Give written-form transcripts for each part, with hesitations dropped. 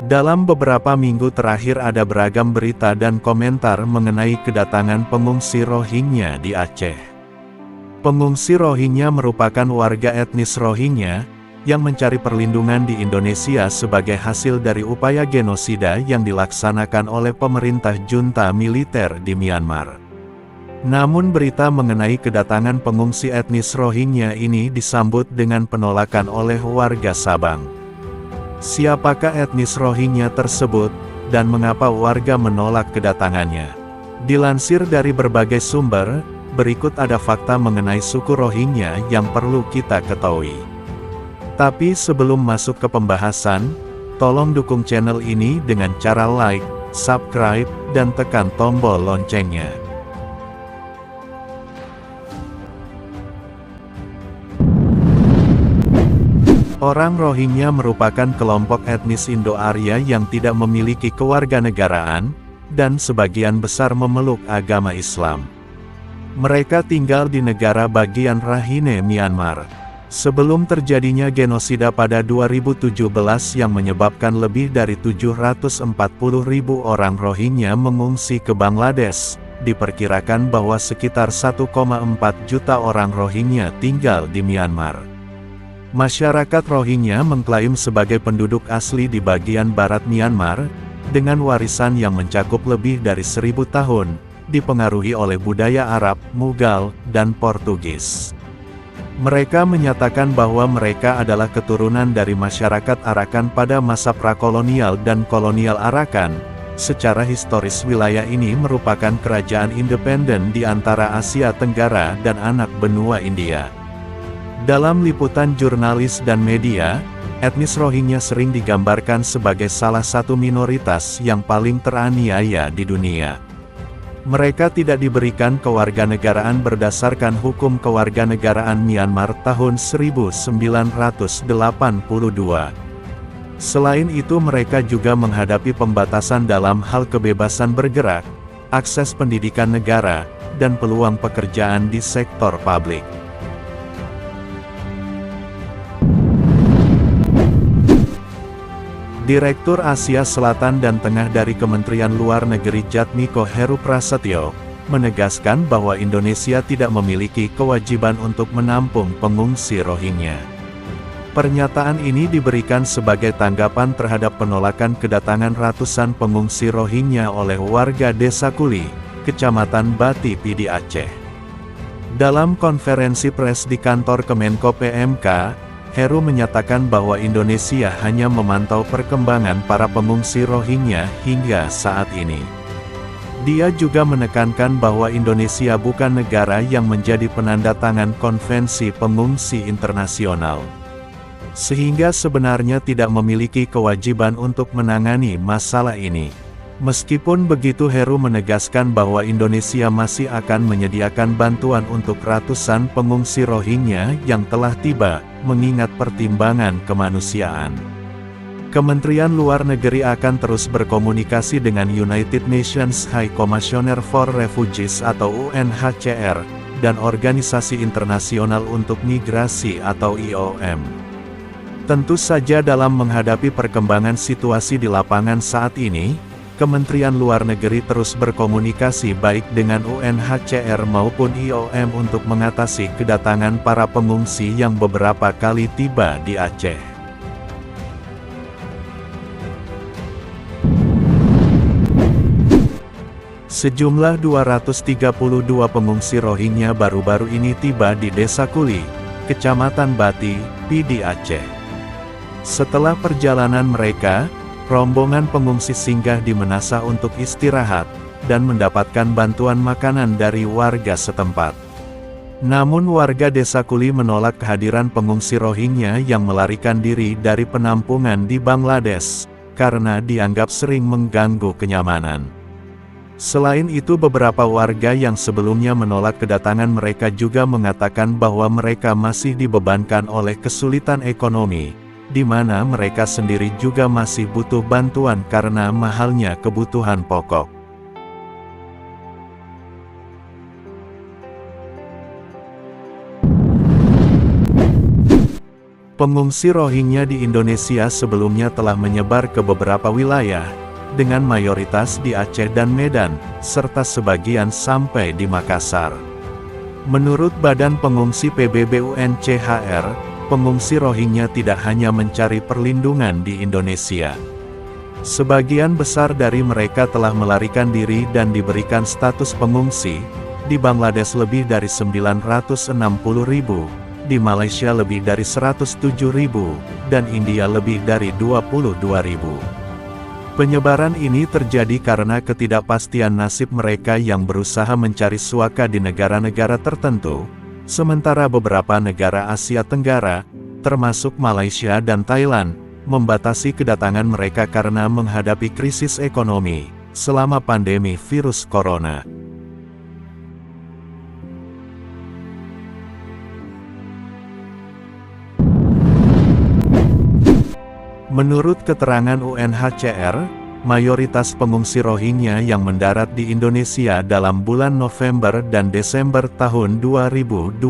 Dalam beberapa minggu terakhir ada beragam berita dan komentar mengenai kedatangan pengungsi Rohingya di Aceh. Pengungsi Rohingya merupakan warga etnis Rohingya, yang mencari perlindungan di Indonesia sebagai hasil dari upaya genosida yang dilaksanakan oleh pemerintah junta militer di Myanmar. Namun berita mengenai kedatangan pengungsi etnis Rohingya ini disambut dengan penolakan oleh warga Sabang. Siapakah etnis Rohingya tersebut, dan mengapa warga menolak kedatangannya? Dilansir dari berbagai sumber, berikut ada fakta mengenai suku Rohingya yang perlu kita ketahui. Tapi sebelum masuk ke pembahasan, tolong dukung channel ini dengan cara like, subscribe, dan tekan tombol loncengnya. Orang Rohingya merupakan kelompok etnis Indo-Arya yang tidak memiliki kewarganegaraan, dan sebagian besar memeluk agama Islam. Mereka tinggal di negara bagian Rakhine, Myanmar. Sebelum terjadinya genosida pada 2017 yang menyebabkan lebih dari 740.000 orang Rohingya mengungsi ke Bangladesh, diperkirakan bahwa sekitar 1,4 juta orang Rohingya tinggal di Myanmar. Masyarakat Rohingya mengklaim sebagai penduduk asli di bagian barat Myanmar, dengan warisan yang mencakup lebih dari 1000 tahun, dipengaruhi oleh budaya Arab, Mughal, dan Portugis. Mereka menyatakan bahwa mereka adalah keturunan dari masyarakat Arakan pada masa prakolonial dan kolonial Arakan. Secara historis wilayah ini merupakan kerajaan independen di antara Asia Tenggara dan anak benua India. Dalam liputan jurnalis dan media, etnis Rohingya sering digambarkan sebagai salah satu minoritas yang paling teraniaya di dunia. Mereka tidak diberikan kewarganegaraan berdasarkan hukum kewarganegaraan Myanmar tahun 1982. Selain itu mereka juga menghadapi pembatasan dalam hal kebebasan bergerak, akses pendidikan negara, dan peluang pekerjaan di sektor publik. Direktur Asia Selatan dan Tengah dari Kementerian Luar Negeri Jatmiko Heru Prasetyo, menegaskan bahwa Indonesia tidak memiliki kewajiban untuk menampung pengungsi Rohingya. Pernyataan ini diberikan sebagai tanggapan terhadap penolakan kedatangan ratusan pengungsi Rohingya oleh warga Desa Kuli, Kecamatan Bati Pidi Aceh. Dalam konferensi pers di kantor Kemenko PMK, Heru menyatakan bahwa Indonesia hanya memantau perkembangan para pengungsi Rohingya hingga saat ini. Dia juga menekankan bahwa Indonesia bukan negara yang menjadi penandatangan konvensi pengungsi internasional, sehingga sebenarnya tidak memiliki kewajiban untuk menangani masalah ini. Meskipun begitu, Heru menegaskan bahwa Indonesia masih akan menyediakan bantuan untuk ratusan pengungsi Rohingya yang telah tiba, mengingat pertimbangan kemanusiaan. Kementerian Luar Negeri akan terus berkomunikasi dengan United Nations High Commissioner for Refugees atau UNHCR, dan Organisasi Internasional untuk Migrasi atau IOM. Tentu saja dalam menghadapi perkembangan situasi di lapangan saat ini, Kementerian Luar Negeri terus berkomunikasi baik dengan UNHCR maupun IOM untuk mengatasi kedatangan para pengungsi yang beberapa kali tiba di Aceh. Sejumlah 232 pengungsi Rohingya baru-baru ini tiba di Desa Kuli, Kecamatan Bati, Pidi Aceh. Setelah perjalanan mereka, rombongan pengungsi singgah di Menasah untuk istirahat, dan mendapatkan bantuan makanan dari warga setempat. Namun warga Desa Kuli menolak kehadiran pengungsi Rohingya yang melarikan diri dari penampungan di Bangladesh, karena dianggap sering mengganggu kenyamanan. Selain itu, beberapa warga yang sebelumnya menolak kedatangan mereka juga mengatakan bahwa mereka masih dibebankan oleh kesulitan ekonomi, di mana mereka sendiri juga masih butuh bantuan karena mahalnya kebutuhan pokok. Pengungsi Rohingya di Indonesia sebelumnya telah menyebar ke beberapa wilayah, dengan mayoritas di Aceh dan Medan, serta sebagian sampai di Makassar. Menurut Badan Pengungsi PBB UNCHR, pengungsi Rohingya tidak hanya mencari perlindungan di Indonesia. Sebagian besar dari mereka telah melarikan diri dan diberikan status pengungsi, di Bangladesh lebih dari 960.000, di Malaysia lebih dari 107.000, dan India lebih dari 22.000. Penyebaran ini terjadi karena ketidakpastian nasib mereka yang berusaha mencari suaka di negara-negara tertentu, sementara beberapa negara Asia Tenggara, termasuk Malaysia dan Thailand, membatasi kedatangan mereka karena menghadapi krisis ekonomi selama pandemi virus corona. Menurut keterangan UNHCR, mayoritas pengungsi Rohingya yang mendarat di Indonesia dalam bulan November dan Desember tahun 2023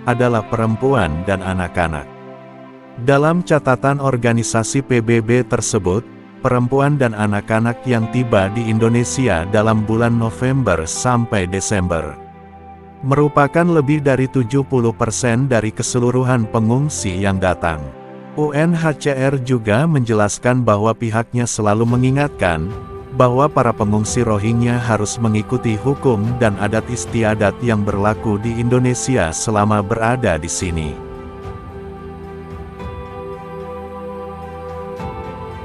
adalah perempuan dan anak-anak. Dalam catatan organisasi PBB tersebut, perempuan dan anak-anak yang tiba di Indonesia dalam bulan November sampai Desember merupakan lebih dari 70% dari keseluruhan pengungsi yang datang. UNHCR juga menjelaskan bahwa pihaknya selalu mengingatkan bahwa para pengungsi Rohingya harus mengikuti hukum dan adat istiadat yang berlaku di Indonesia selama berada di sini.